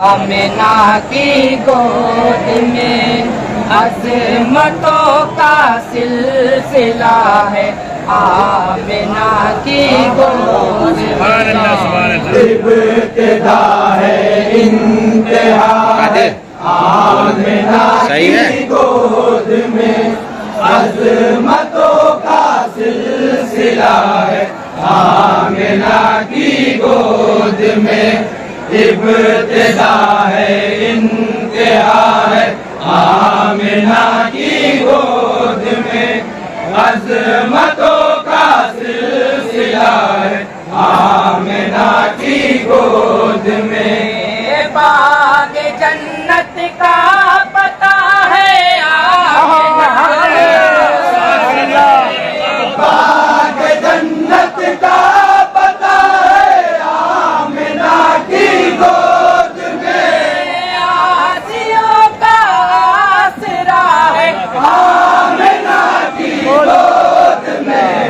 आमिना की गोद में अज़मतों का सिलसिला है। आमिना की गोद में इब्तिदा है, इंतहा है। आमिना की गोद में अज़मतों का सिलसिला है। आमिना की गोद में इब्तिदा है, इंतहा है। आमिना की गोद में अज़मतों का सिलसिला है। आमिना की गोद में बाग जन्नत का पता है। आमिना बाग जन्नत का पता है। आमिना की गोद में आसियों का आसरा है। आमिना की गोद में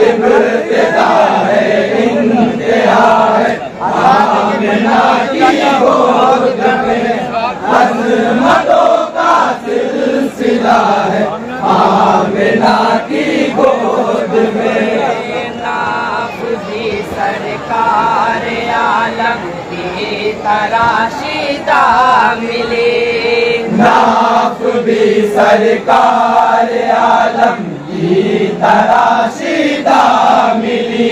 इब्तिदा है, इंतहा है। आमिना की गोद में अज़मतों का सिलसिला है। आमिना की गोद में नाफ भी सरकार आलम की तराशीदा मिली। नाफ भी सरकार आलम की तराशीदा मिली।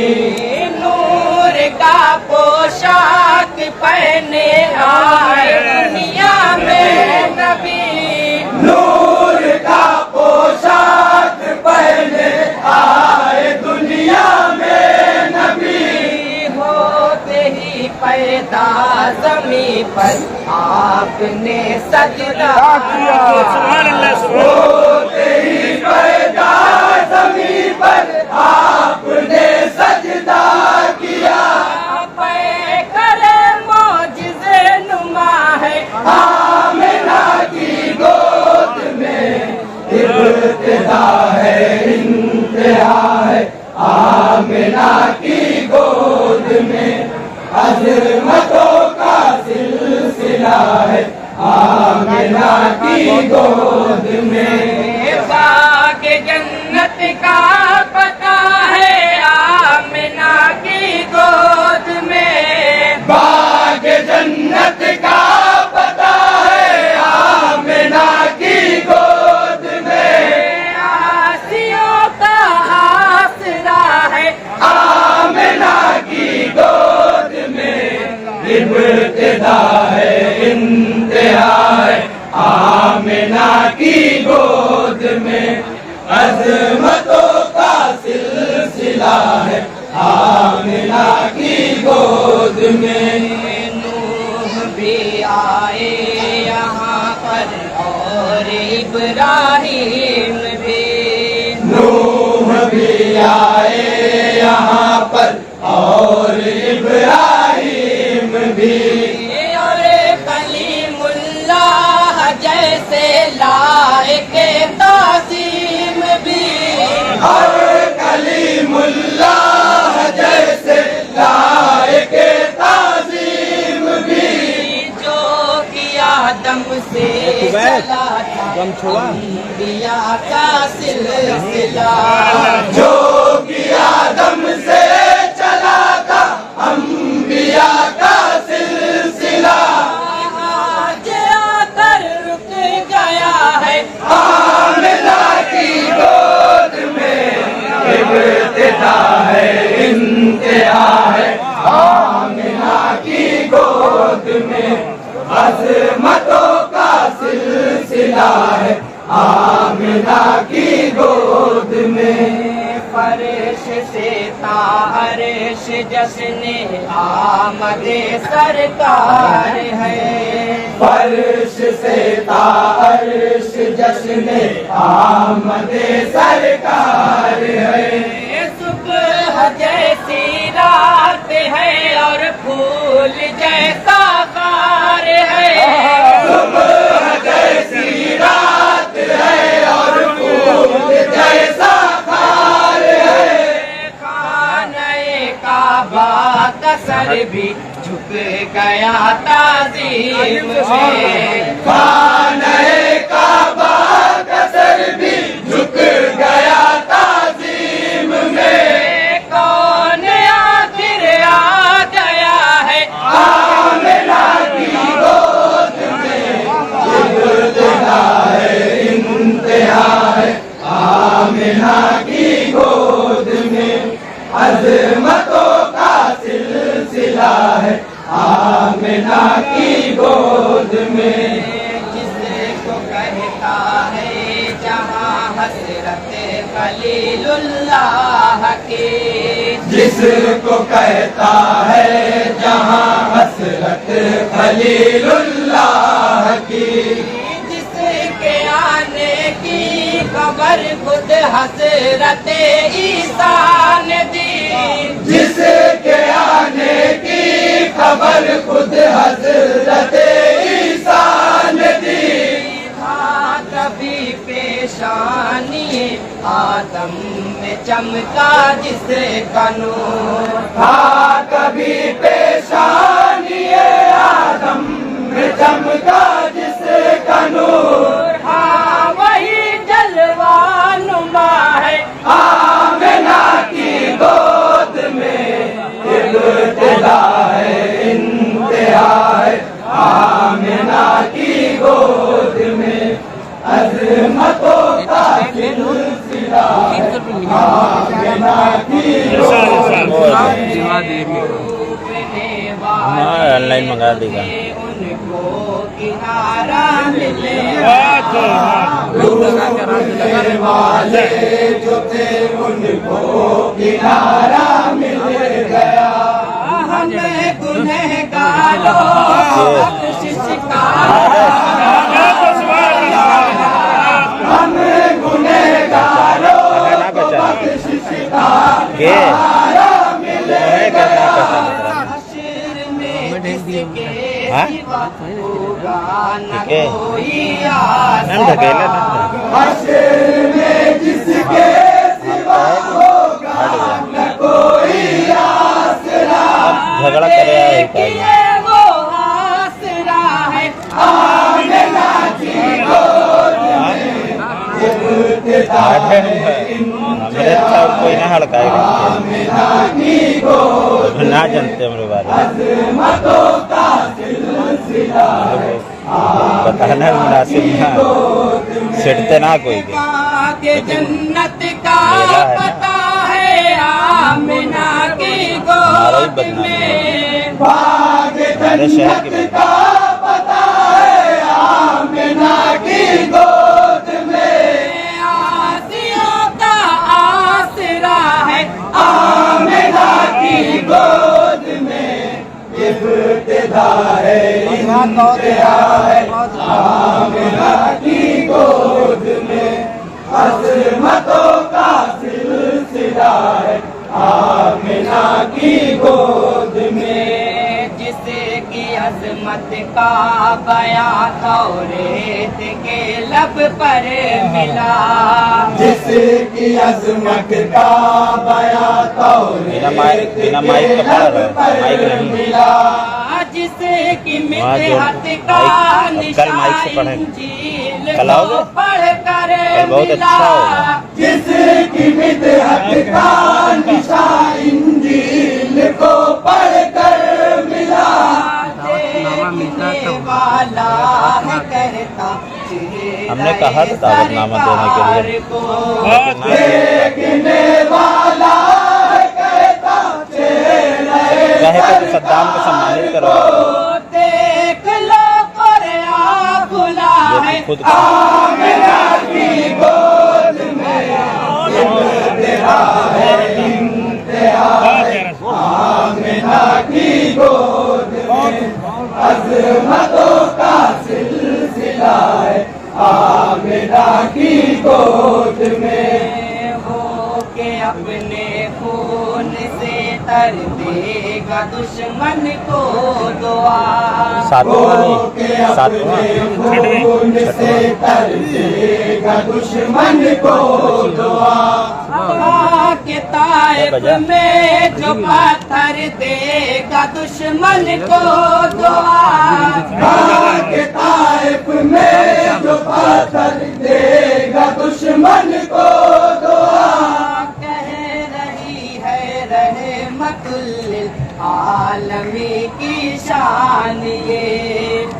नूर का पोशाक पहने आए दुनिया में नबी। नूर का पोशाक पहने आए दुनिया में नबी। होते ही पैदा ज़मीं पर आपने सजदा किया। होते ही पैदा ज़मीं पर आपने सजदा किया। करे मौजिज़े नुमा है। आमिना की गोद में इब्तिदा है, इंतहा है। आमिना की गोद में अज़मतों का सिलसिला है। आमिना की गोद में बाग जन्नत का पता है। आमिना की गोद में बाग जन्नत का पता है। आमिना की गोद में आसियों का आसरा है। आमिना की गोद में इब्तिदा है, इंतहा है। आमिना की गोद में अज़मतों का सिलसिला है। आमिना की गोद में नूह भी आए यहाँ पर और इब्राहीम भी। नूह भी आए यहाँ पर और इब्राहीम भी। और कलीमुल्लाह जैसे लायके ताज़ीम भी। और कलीमुल्लाह जैसे लायके ताज़ीम भी। जो कि आदम से चला था अंबिया का सिलसिला। जो कि आदम से चला था अंबिया का सिलसिला। आज आकर रुक गया है। आमिना की गोद में इब्तिदा है, इंतहा है। आमिना की गोद में अज़मतों का सिलसिला है। आमिना की गोद में फर्श से तारिश जश्ने आमदे सरकार है। फर्श से तारिश जश्ने आमदे सरकार है। सुबह जैसी रात है और फूल जैसा खार है। सुबह जैसी रात है और फूल जैसा खार है। खाने का बात सर भी झुक گیا تعظیم میں خانہ کعبہ کا سر بھی جھک گیا تعظیم میں کون آخر آ گیا ہے آمنہ کی گود میں ابتدا ہے انتہا ہے آمنہ کی گود میں عظمتوں کا سلسلہ ہے آمنہ کی گود میں جس کو کہتا ہے جہاں حسرت خلیل اللہ کی جس کو کہتا ہے جہاں حسرت خلیل اللہ کی جس کے آنے کی خبر خود حضرت عیسیٰ نے دی جس کے آنے کی خبر خود حضرت عیسیٰ نے دی تھا کبھی پیشانی آدم میں چمکا جس کا نور تھا کبھی پیشانی آدم میں چمکا جس کا نور ہاں وہی جلوہ نما ہے آمنہ کی گود میں ابتدا ہے انتہا ہے آمنہ کی گود میں عظمتوں کا سلسلہ ہے آمنہ کی گود آن لائن منگا دے گا ان کو کنارہ ملے والے جو تھے ان کو کنارہ مل گیا ہمیں گنہگاروں بخشش کا ہمیں گنہگاروں بخشش کا سہارا ملے گیا حشر میں جس کے سوا ہوگا نہ کوئی آسرا حشر میں جس کے سوا ہوگا نہ کوئی آسرا جھگڑا کرے وہ آسرا ہے آمنہ کی گود میں ابتدا ہے میرے تھا کوئی نہ ہڑکائے گا آمنہ کی گود نہ جانتے ہمارے بارے عظمتوں کا سلسلہ ہے بتانا مناسب نہ سٹتے نہ کوئی کہ جنت کا پتہ ہے آمنہ کی گود میں باغ جنت کا پتہ ہے آمنہ کی گود میں آسیوں کا آسرا ہے آمنہ کی گود میں ابتدا ہے انتہا ہے آمنہ کی گود میں عظمتوں کا سلسلہ ہے آمنہ کی گود میں جس کی عظمت کا بیان توریت کے لب پر ملا جس کی عظمت کا بیان توریت کے لب پر ملا جس کی مدحت کا نشان انجیل کو پڑھ کر ملا جس کی مدحت کا نشان انجیل کو پڑھ کر ملا دیکھنے والا ہے کہتا ہم نے کہا تھا دعوت نامہ دینے کے لیے دیکھنے والا ہے کہتا کہے کہ صدام کو سمانت کرو دیکھ لو قرآن کھلا ہے خود آمنہ کی گود میں ابتدا ہے انتہا ہے آمنہ کی گود میں عظمتوں کا سلسلہ ہے آمنہ کی گود میں ہو کے اپنے خون سے पाथर देगा दुश्मन को दुआ। सातवां नहीं, खून से तर देगा दुश्मन को दुआ। के ताइफ में जो पाथर देगा दुश्मन को दुआ। के ताइफ में जो पाथर देगा दुश्मन को दुआ। कह रही है रहमतुल आलमी की शान ये।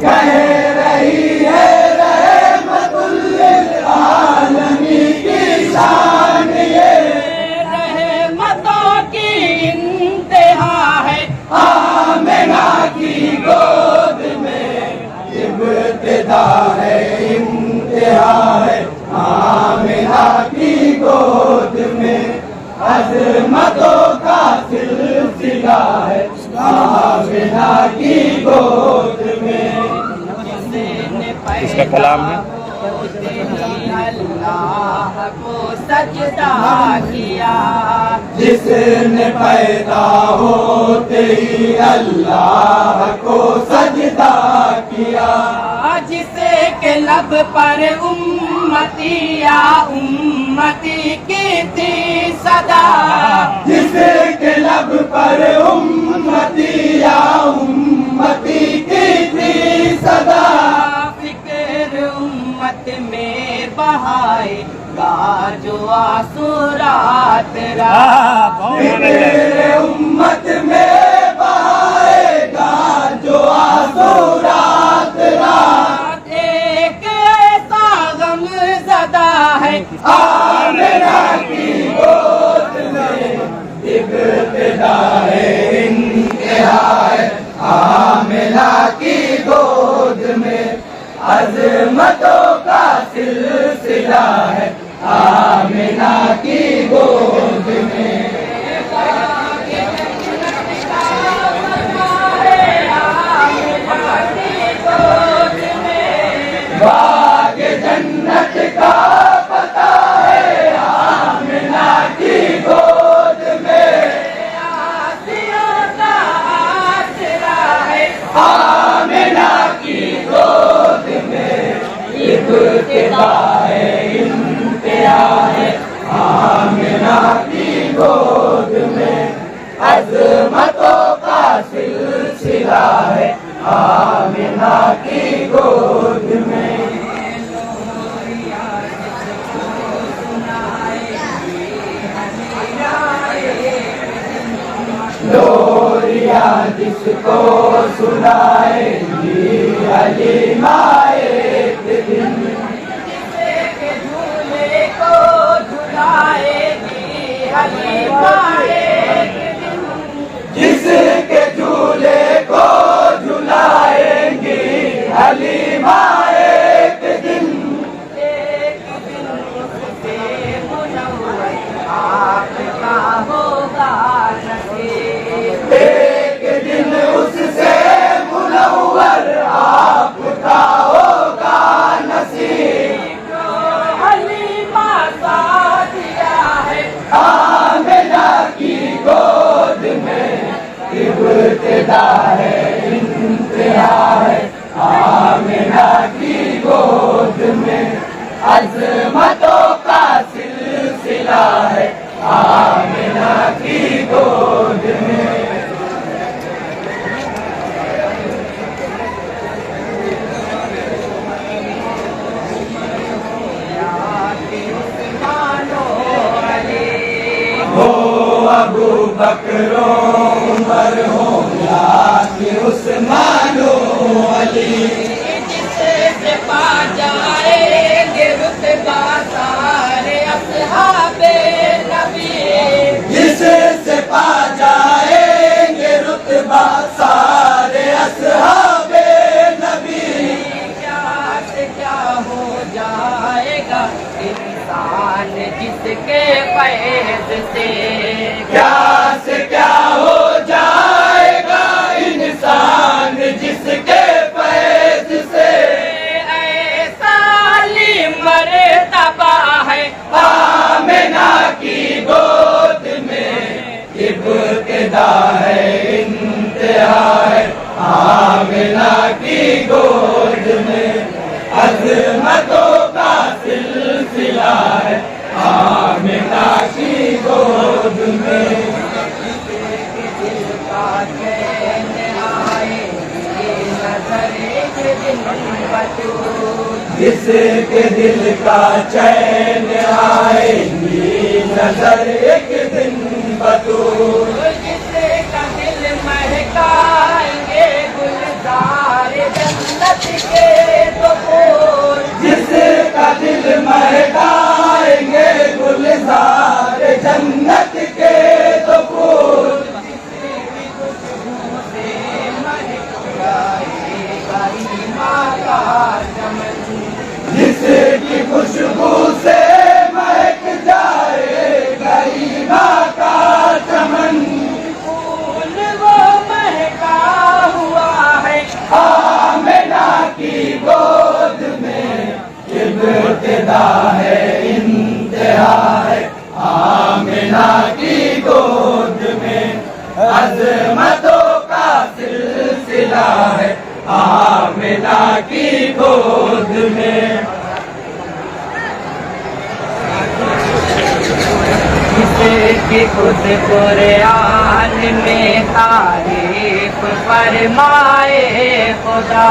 कह रही है रहमतुल आलमी की शान ये। रहमतों की इंतहा है आमिना की गोद में इब्तिदा है इंतहा है। आमिना की गोद में अज़मतों का सिलसिला है। आमिना की गोद में इसका कलाम है। अल्लाह को सजदा किया। जिसने पैदा होते ही अल्लाह को सजदा किया। जिसे के लब पर उम्मती या उम्मती की थी सदा। जिसे के लब पर उम्मती या उम्मती की थी सदा। फिक्र उम्मत में बहाएगा जो आंसू रात रात। फिक्र उम्मत में बहाएगा जो आंसू रात रात। एक ऐसा गम ज़दा है आमिना की गोद में इब्तिदा है इंतहा है। आमिना की गोद में अज़मतों का सिलसिला है। आमिना की गोद में बाग जन्नत का पता है। आमिना की गोद में आसियों का आसरा है। आमिना की गोद में इब्तिदा है इंतहा है। आमिना की गोद में अज़मतों का सिलसिला है। आमिना की गोद में लोरिया जिसको सुनाएगी हलीमा एक दिन। जिसके झूले को झुलाएगी हलीमा एक दिन। जिसके झूले को झुलाएंगी हलीमा एक दिन। एक दिन उससे मुनव्वर आपका होगा नसीब। एक दिन उससे मुनव्वर आपका होगा नसीब। हलीमा सादिया है आमिना की गोद में इब्तिदा है इंतहा है। आमिना की गोद में अज़मतों का सिलसिला है। आमिना की गोद में हो अबू बकर उमर हो या कि उस्मान अली। जिससे पा जाएंगे रुतबा सारे अस्हाबे नबी। जिससे पा जाएंगे रुतबा सारे अस्हाबे नबी। क्या से क्या हो जाएगा इंसान जिसके फैज़ से। क्या से क्या हो जाएगा इंसान जिसके फैज़ से। ऐसा इंतहा है आमिना की गोद में अज़मतों का सिलसिला है आमिना की गोद में जिसके दिल का चैन आएगी नजर एक दिन बतूल जिसका दिल महकाएंगे गुलजार जन्नत के तो फूल जिसका दिल महकाएंगे गुलजार जन्नत के तो फूल जिसकी खुशबू से महक जाएगा ईमान का चमन फूल वो महका हुआ है आमिना की गोद में इब्तिदा है इंतहा है आमिना की गोद में अज़मतों का सिलसिला है आमिना की गोद में जिसकी खुद कुरान में तारीफ फरमाए खुदा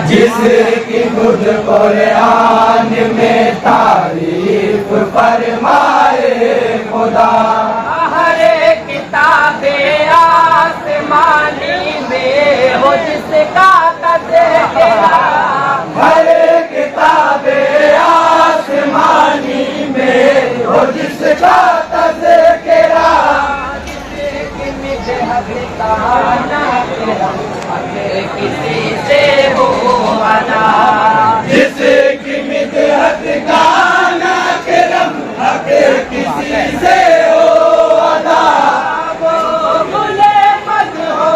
जिसकी खुद कुरान में तारीफ फरमाए खुदा हर किताबे आसमानी में हो जिसका तज़किरा हर किताबे आसमानी में हो जिसका तज़किरा किसी से हो अदा जिसकी मिदहत का ना करम हक किसी से हो अदा वो गुले मत हो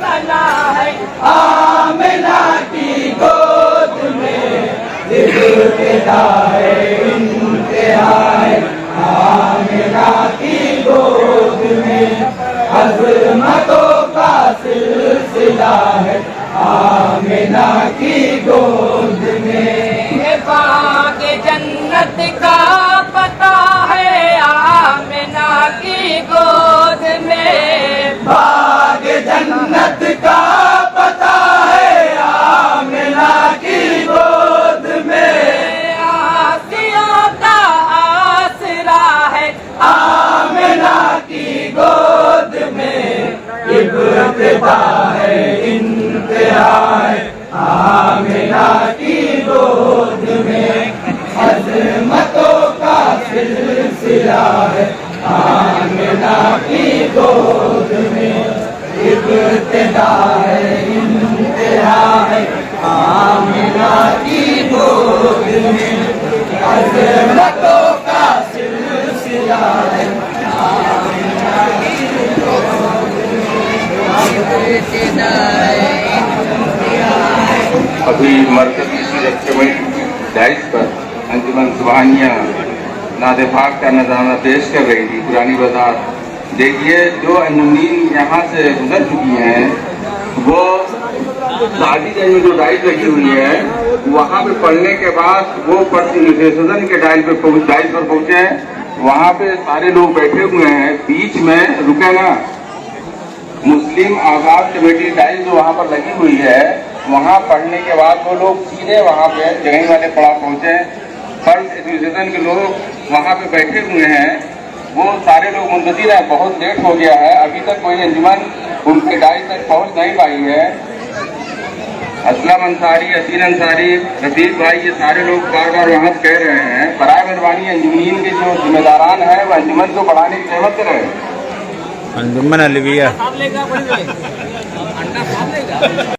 सना है आमिना की गोद में इब्तिदा है इंतहा है आमिना की गोद में अज़मतों का सिलसिला है आमिना की गोद में बाग जन्नत का पता है आमिना की गोद में बाग जन्नत का पता है आमिना की गोद में आसियों का आसरा है आमिना की गोद में इब्तिदा है इंतहा है आमिना की गोद में अज़मतों का सिलसिला है आमिना की गोद में इब्तिदा है इंतहा है आमिना की गोद में अज़मतों का सिलसिला है आमिना की अभी मरकज़ी सीरत कमेटी डाइस पर अंजुमन सुबहानिया नाद पाक का नज़ारा पेश कर रही थी पुरानी बाजार। देखिए जो अंजुमनीन यहाँ से गुजर चुकी हैं वो शादीगंज में जो डाइस लगी हुई है वहाँ पे पढ़ने के बाद वो सदन के डाइस पर पहुँचे हैं। वहाँ पे सारे लोग बैठे हुए हैं, बीच में रुके ना मुस्लिम आज़ाद कमेटी डाइस जो वहाँ पर लगी हुई है वहाँ पढ़ने के बाद वो लोग सीधे वहाँ पे जगह वाले पड़ा पहुँचे। फर्स्ट एसोसिएशन के लोग वहाँ पे बैठे हुए हैं, वो सारे लोग मुंतज़िर हैं। बहुत लेट हो गया है, अभी तक कोई अंजुमन उनके डाइस तक पहुँच नहीं पाई है। असलम अंसारी, असीर अंसारी, रफीक भाई, ये सारे लोग बार बार वहाँ कह रहे हैं बराए मेहरबानी अंजुमनीन के जो जिम्मेदारान हैं वो अंजुमन को बढ़ाने की जरूरत रहे। अंजुमन अलविया